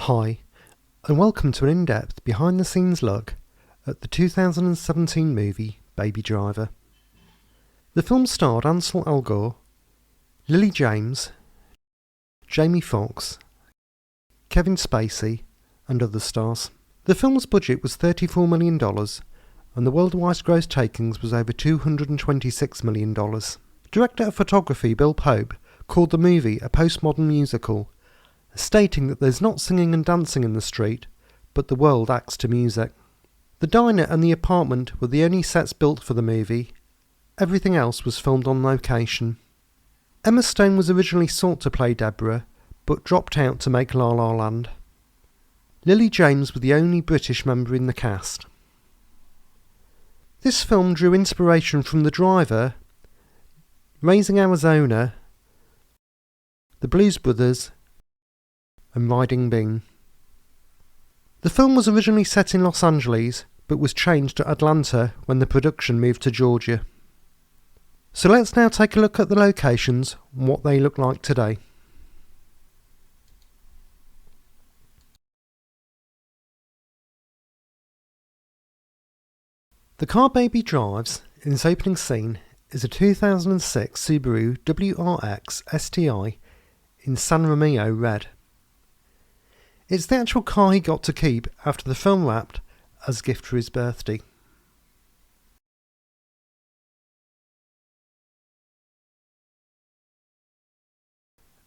Hi, and welcome to an in-depth behind-the-scenes look at the 2017 movie Baby Driver. The film starred Ansel Elgort, Lily James, Jamie Foxx, Kevin Spacey, and other stars. The film's budget was $34 million, and the worldwide gross takings was over $226 million. Director of photography Bill Pope called the movie a postmodern musical, stating that there's not singing and dancing in the street, but the world acts to music. The diner and the apartment were the only sets built for the movie. Everything else was filmed on location. Emma Stone was originally sought to play Deborah, but dropped out to make La La Land. Lily James was the only British member in the cast. This film drew inspiration from The Driver, Raising Arizona, The Blues Brothers, and Riding Bing. The film was originally set in Los Angeles, but was changed to Atlanta when the production moved to Georgia. So let's now take a look at the locations and what they look like today. The car Baby drives in its opening scene is a 2006 Subaru WRX STI in San Romeo red. It's the actual car he got to keep after the film wrapped as a gift for his birthday.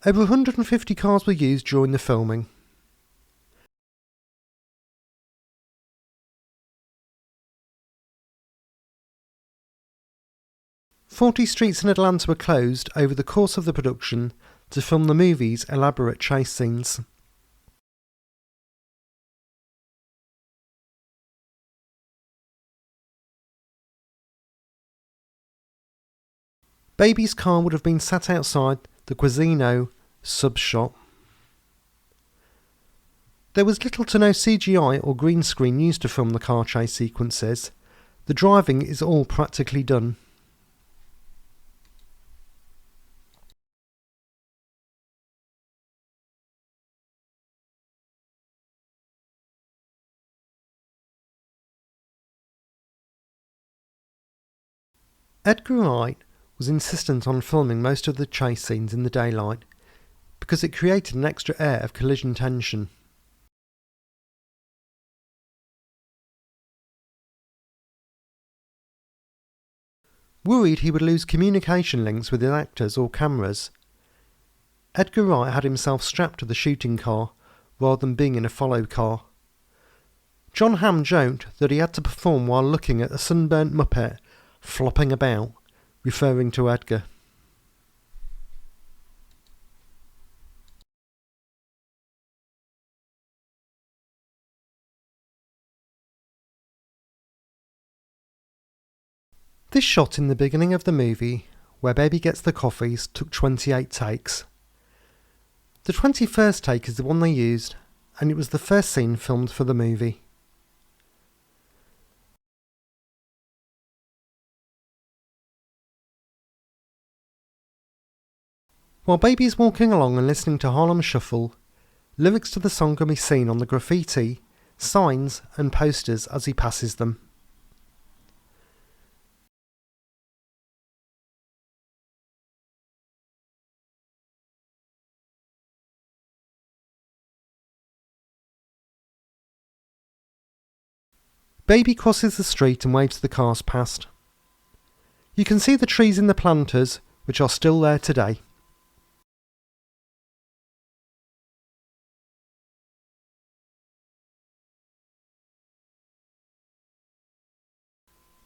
Over 150 cars were used during the filming. "40 streets in Atlanta were closed over the course of the production to film the movie's elaborate chase scenes. Baby's car would have been sat outside the Quasino sub shop. There was little to no CGI or green screen used to film the car chase sequences. The driving is all practically done. Edgar Wright was insistent on filming most of the chase scenes in the daylight because it created an extra air of collision tension. Worried he would lose communication links with his actors or cameras, Edgar Wright had himself strapped to the shooting car rather than being in a follow car. John Hamm joked that he had to perform while looking at a sunburnt Muppet flopping about, referring to Edgar. This shot in the beginning of the movie, where Baby gets the coffees, took 28 takes. The 21st take is the one they used, and it was the first scene filmed for the movie. While Baby is walking along and listening to Harlem Shuffle, lyrics to the song can be seen on the graffiti, signs and posters as he passes them. Baby crosses the street and waves the cars past. You can see the trees in the planters, which are still there today.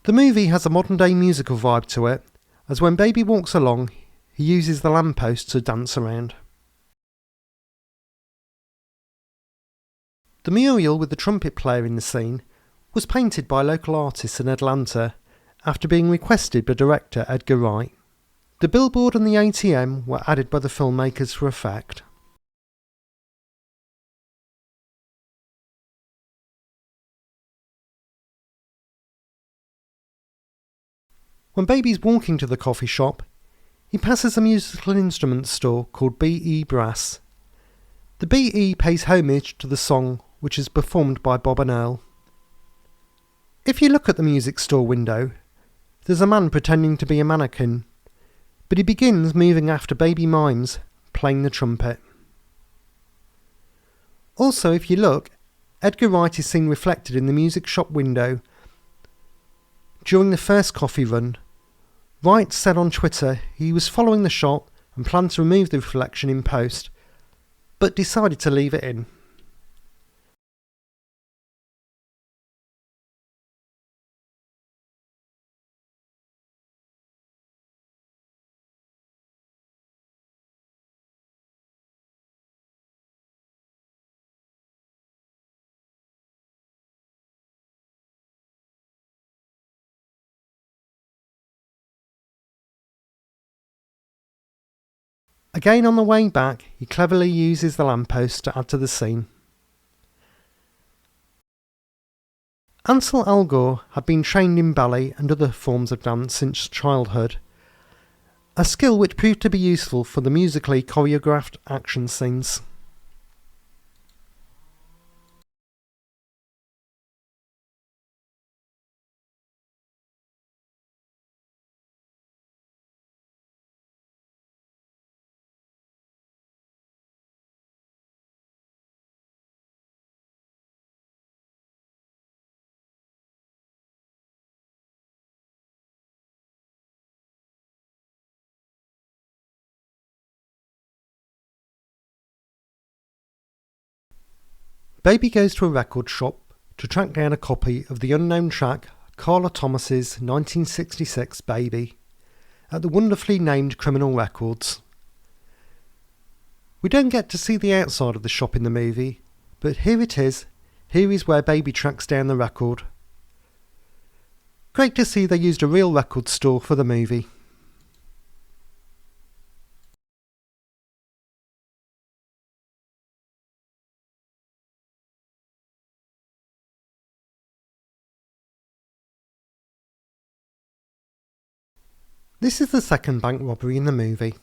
The movie has a modern-day musical vibe to it, as when Baby walks along, he uses the lamppost to dance around. The mural with the trumpet player in the scene was painted by local artists in Atlanta after being requested by director Edgar Wright. The billboard and the ATM were added by the filmmakers for effect. When Baby's walking to the coffee shop, he passes a musical instruments store called B.E. Brass. The BE pays homage to the song, which is performed by Bob and Earl. If you look at the music store window, there's a man pretending to be a mannequin, but he begins moving after baby mimes, playing the trumpet. Also, if you look, Edgar Wright is seen reflected in the music shop window. During the first coffee run, Wright said on Twitter he was following the shot and planned to remove the reflection in post, but decided to leave it in. Again on the way back, he cleverly uses the lamppost to add to the scene. Ansel Elgort had been trained in ballet and other forms of dance since childhood, a skill which proved to be useful for the musically choreographed action scenes. Baby goes to a record shop to track down a copy of the unknown track Carla Thomas's 1966 Baby at the wonderfully named Criminal Records. We don't get to see the outside of the shop in the movie, but here it is. Here is where Baby tracks down the record. Great to see they used a real record store for the movie. This is the second bank robbery in the movie.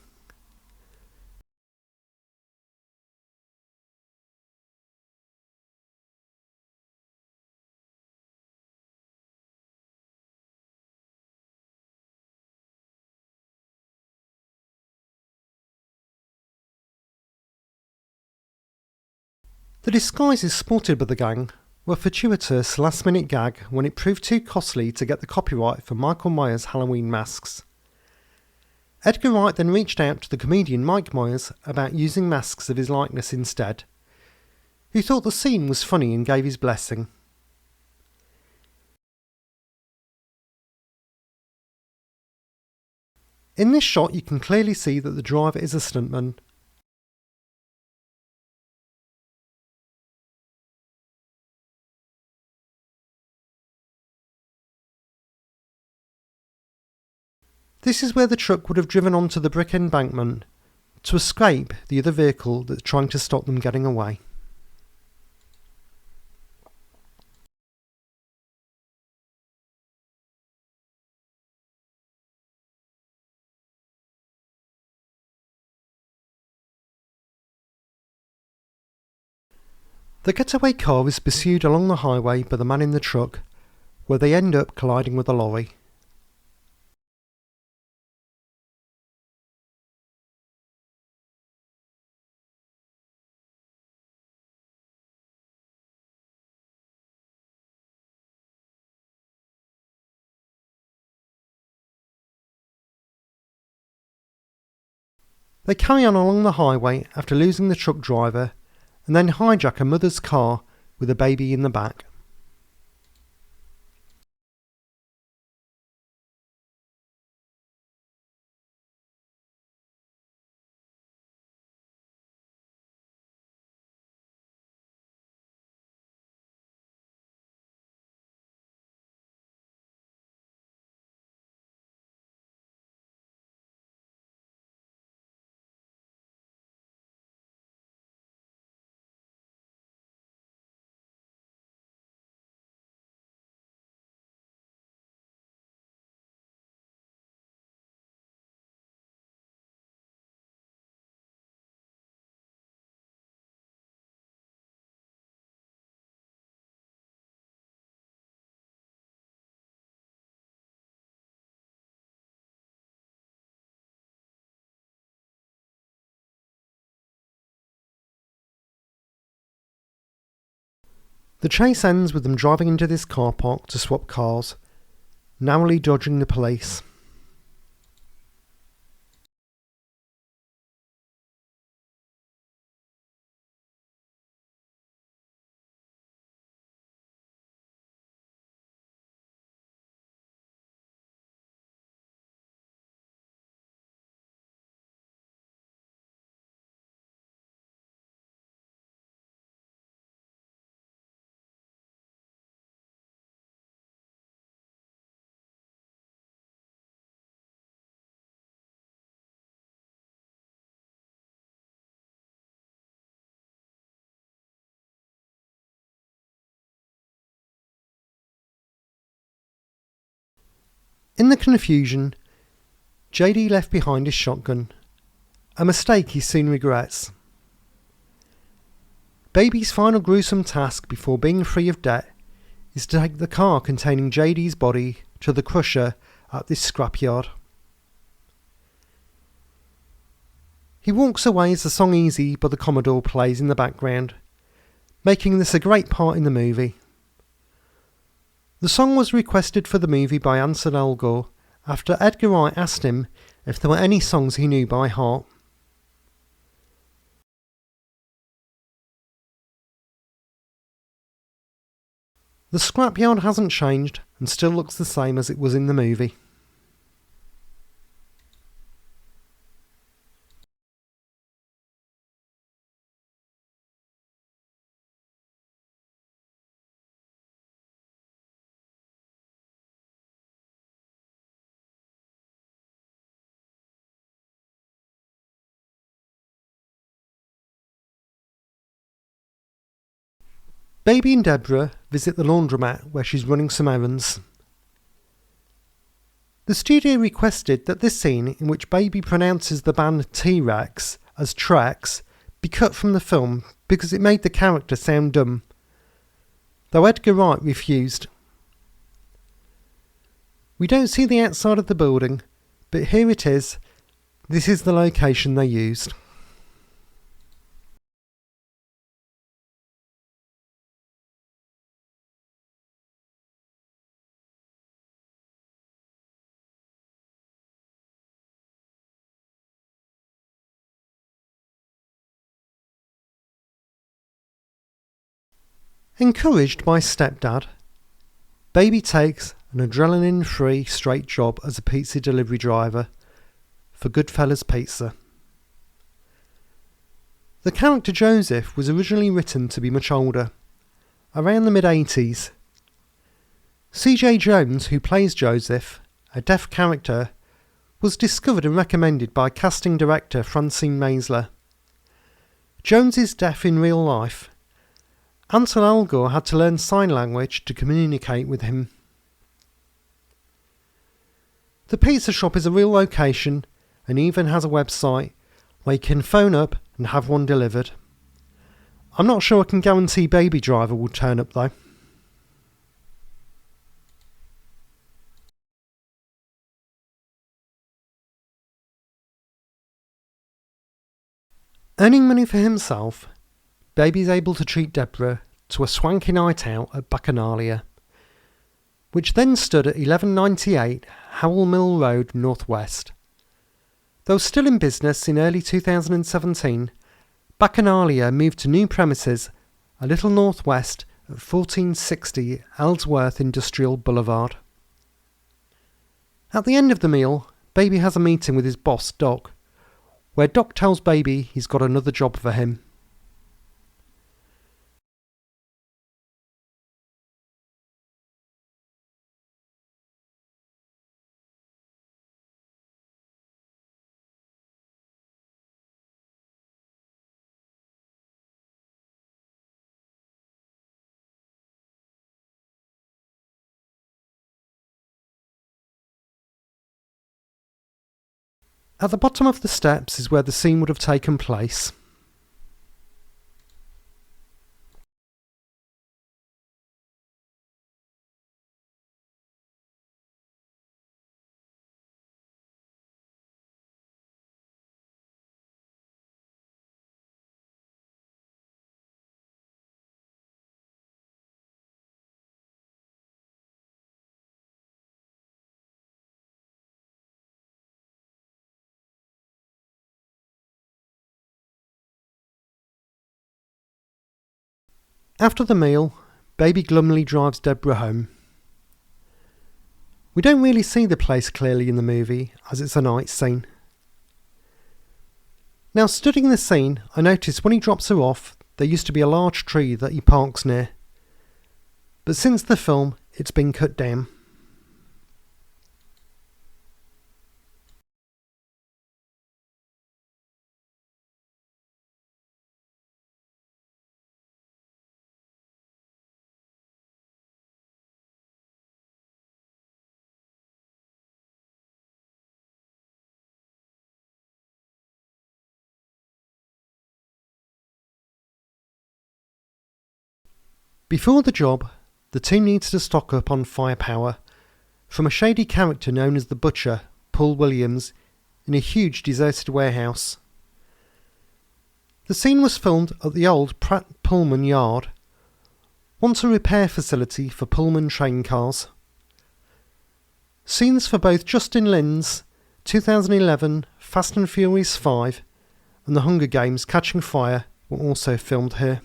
The disguises sported by the gang were a fortuitous last-minute gag when it proved too costly to get the copyright for Michael Myers' Halloween masks. Edgar Wright then reached out to the comedian Mike Myers about using masks of his likeness instead, who thought the scene was funny and gave his blessing. In this shot you can clearly see that the driver is a stuntman. This is where the truck would have driven onto the brick embankment to escape the other vehicle that's trying to stop them getting away. The getaway car is pursued along the highway by the man in the truck, where they end up colliding with a lorry. They carry on along the highway after losing the truck driver and then hijack a mother's car with a baby in the back. The chase ends with them driving into this car park to swap cars, narrowly dodging the police. In the confusion, JD left behind his shotgun, a mistake he soon regrets. Baby's final gruesome task before being free of debt is to take the car containing JD's body to the crusher at this scrapyard. He walks away as the song Easy by the Commodore plays in the background, making this a great part in the movie. The song was requested for the movie by Ansel Elgort after Edgar Wright asked him if there were any songs he knew by heart. The scrapyard hasn't changed and still looks the same as it was in the movie. Baby and Deborah visit the laundromat where she's running some errands. The studio requested that this scene in which Baby pronounces the band T-Rex as Trex be cut from the film because it made the character sound dumb, though Edgar Wright refused. We don't see the outside of the building, but here it is. This is the location they used. Encouraged by stepdad, Baby takes an adrenaline-free straight job as a pizza delivery driver for Goodfellas Pizza. The character Joseph was originally written to be much older, around the mid-80s. C.J. Jones, who plays Joseph, a deaf character, was discovered and recommended by casting director Francine Maisler. Jones is deaf in real life. Ansel Elgort had to learn sign language to communicate with him. The pizza shop is a real location and even has a website where you can phone up and have one delivered. I'm not sure I can guarantee Baby Driver will turn up though. Earning money for himself, Baby's able to treat Deborah to a swanky night out at Bacchanalia, which then stood at 1198 Howell Mill Road Northwest. Though still in business in early 2017, Bacchanalia moved to new premises a little northwest at 1460 Ellsworth Industrial Boulevard. At the end of the meal, Baby has a meeting with his boss, Doc, where Doc tells Baby he's got another job for him. At the bottom of the steps is where the scene would have taken place. After the meal, Baby glumly drives Deborah home. We don't really see the place clearly in the movie, as it's a night scene. Now, studying the scene, I noticed when he drops her off, there used to be a large tree that he parks near. But since the film, it's been cut down. Before the job, the team needs to stock up on firepower from a shady character known as the Butcher, Paul Williams, in a huge deserted warehouse. The scene was filmed at the old Pratt Pullman yard, once a repair facility for Pullman train cars. Scenes for both Justin Lin's 2011 Fast and Furious 5 and The Hunger Games Catching Fire were also filmed here.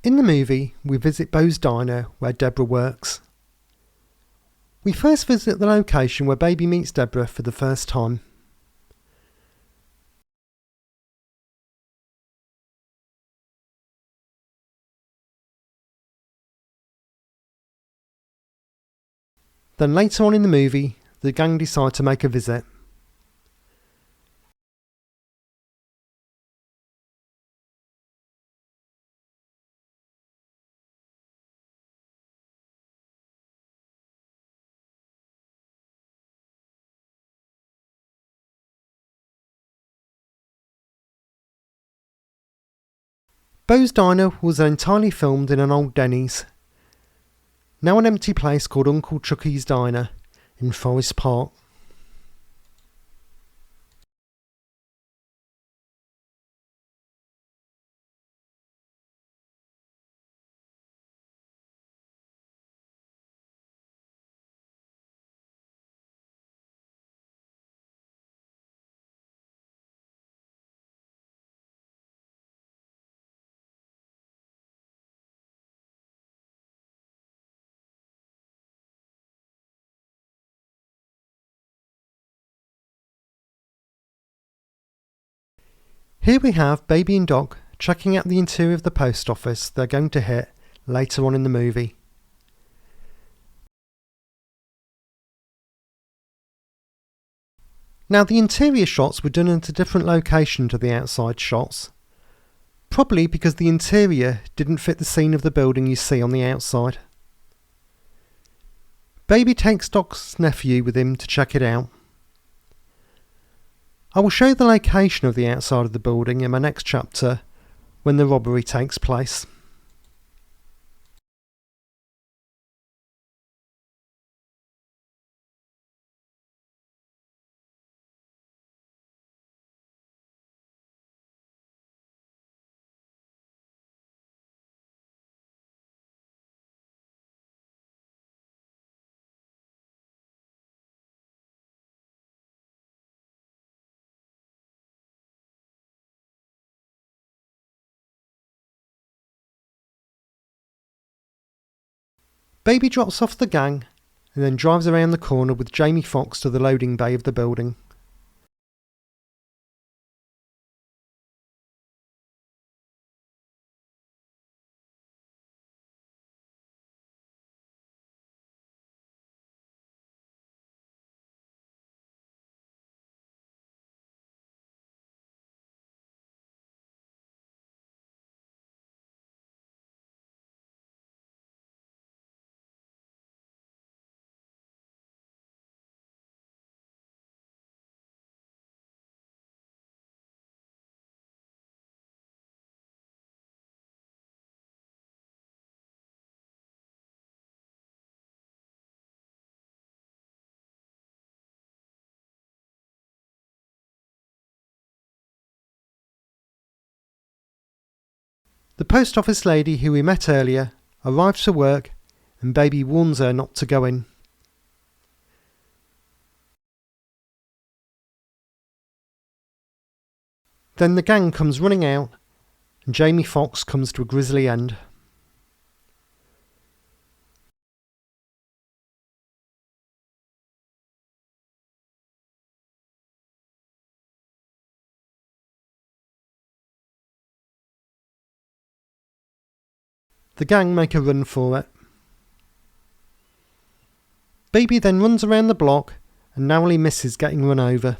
In the movie, we visit Bo's diner where Deborah works. We first visit the location where Baby meets Deborah for the first time. Then later on in the movie, the gang decide to make a visit. Bo's diner was entirely filmed in an old Denny's, now an empty place called Uncle Chucky's Diner in Forest Park. Here we have Baby and Doc checking out the interior of the post office they're going to hit later on in the movie. Now, the interior shots were done at a different location to the outside shots, probably because the interior didn't fit the scene of the building you see on the outside. Baby takes Doc's nephew with him to check it out. I will show the location of the outside of the building in my next chapter when the robbery takes place. Baby drops off the gang and then drives around the corner with Jamie Foxx to the loading bay of the building. The post office lady who we met earlier arrives for work and Baby warns her not to go in. Then the gang comes running out and Jamie Foxx comes to a grisly end. The gang make a run for it. Baby then runs around the block and narrowly misses getting run over.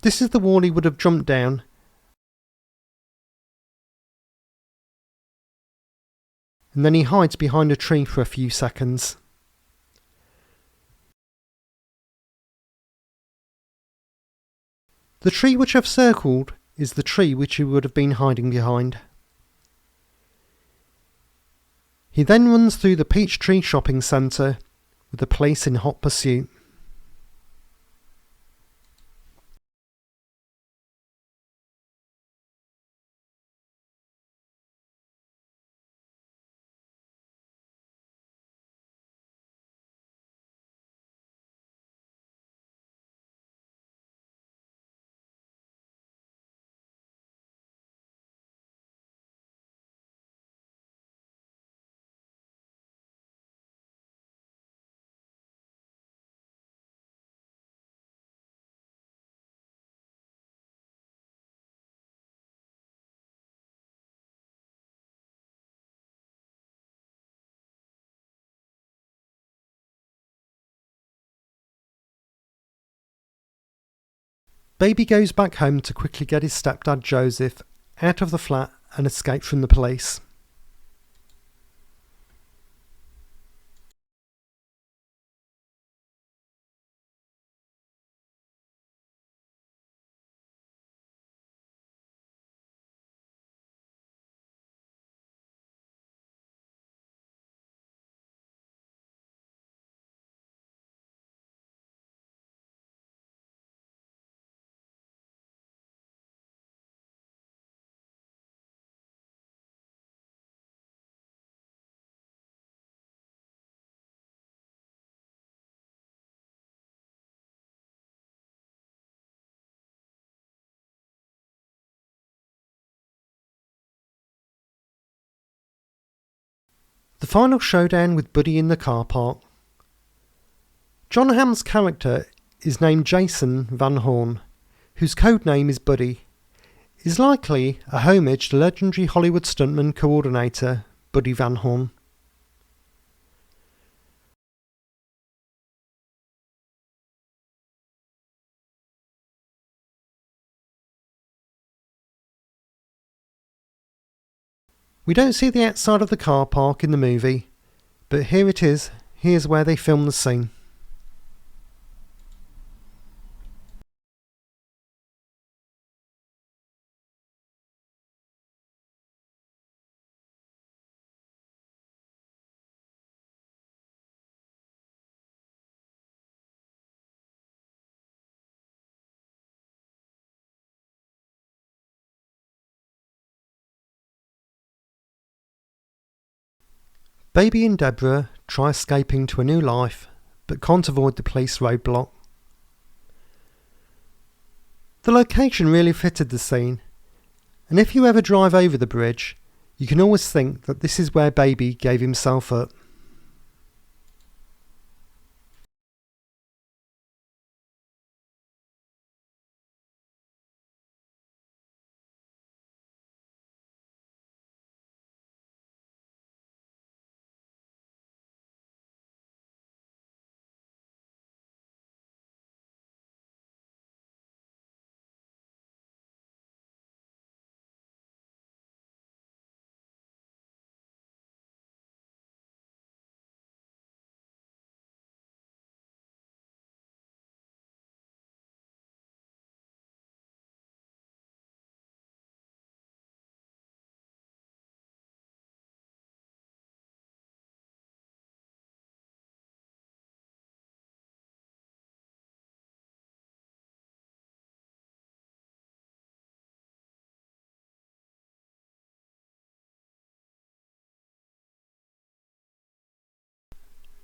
This is the wall he would have jumped down, and then he hides behind a tree for a few seconds. The tree which I've circled is the tree which he would have been hiding behind. He then runs through the Peachtree shopping centre with the police in hot pursuit. Baby goes back home to quickly get his stepdad Joseph out of the flat and escape from the police. The final showdown with Buddy in the car park. John Hamm's character is named Jason Van Horn, whose code name is Buddy, is likely a homage to legendary Hollywood stuntman coordinator Buddy Van Horn. We don't see the outside of the car park in the movie, but here it is. Here's where they filmed the scene. Baby and Deborah try escaping to a new life, but can't avoid the police roadblock. The location really fitted the scene, and if you ever drive over the bridge, you can always think that this is where Baby gave himself up.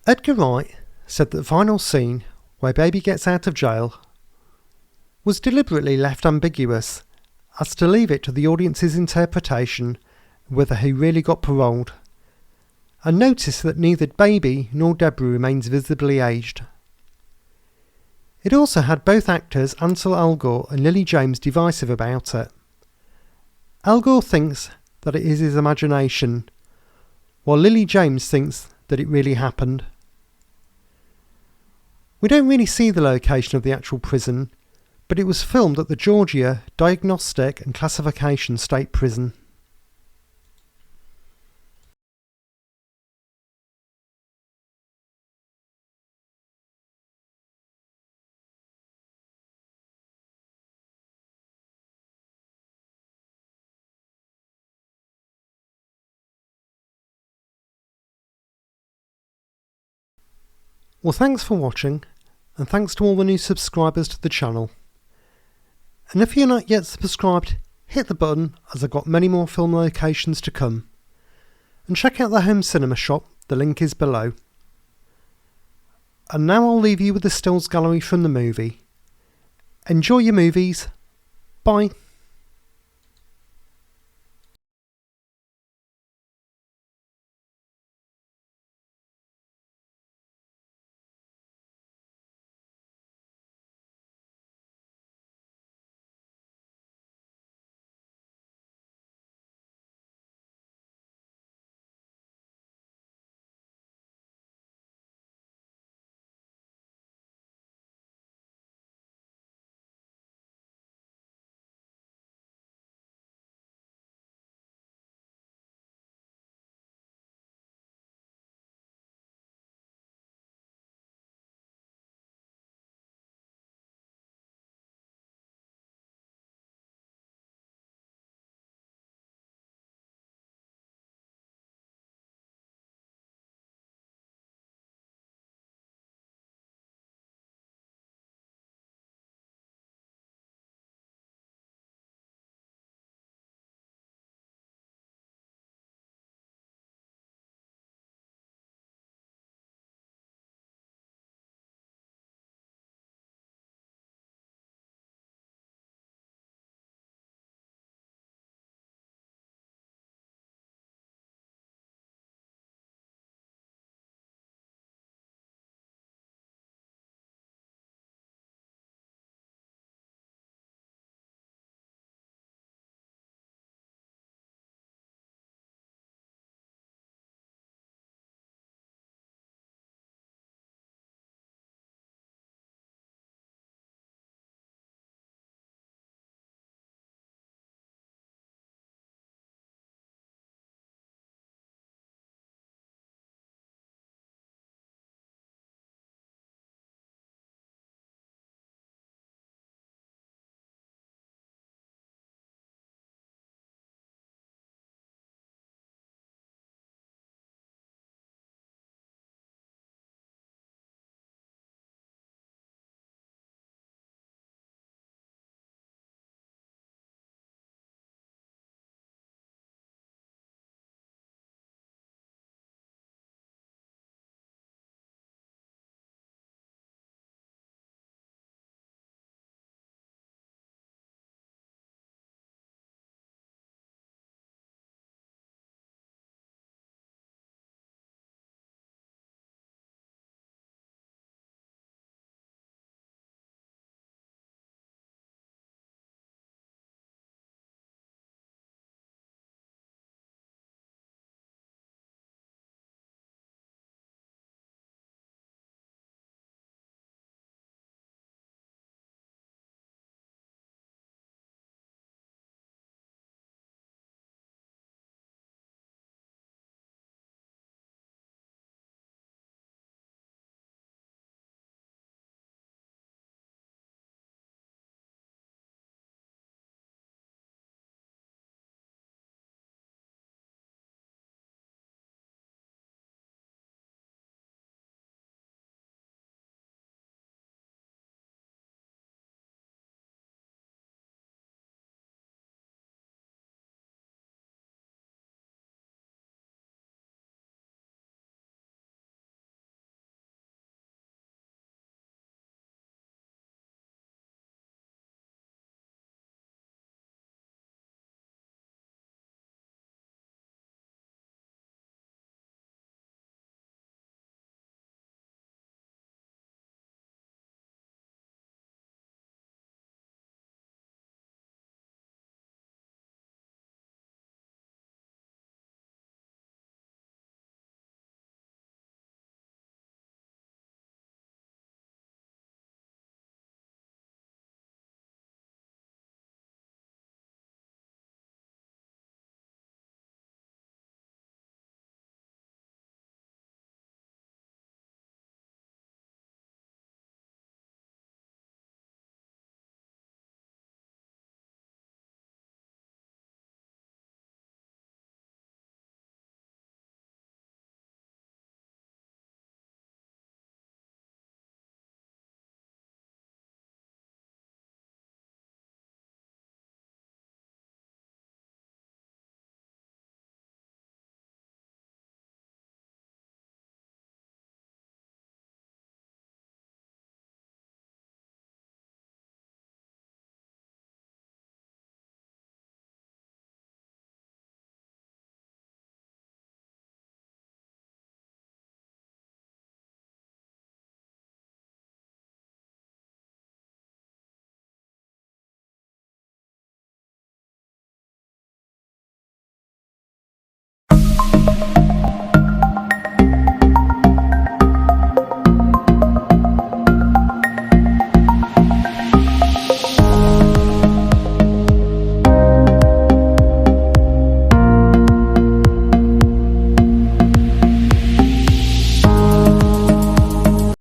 Edgar Wright said that the final scene, where Baby gets out of jail, was deliberately left ambiguous, as to leave it to the audience's interpretation whether he really got paroled, and notice that neither Baby nor Deborah remains visibly aged. It also had both actors Ansel Elgort and Lily James divisive about it. Elgort thinks that it is his imagination, while Lily James thinks that it really happened. We don't really see the location of the actual prison, but it was filmed at the Georgia Diagnostic and Classification State Prison. Well, thanks for watching, and thanks to all the new subscribers to the channel. And if you're not yet subscribed, hit the button, as I've got many more film locations to come. And check out the home cinema shop, the link is below. And now I'll leave you with the stills gallery from the movie. Enjoy your movies. Bye.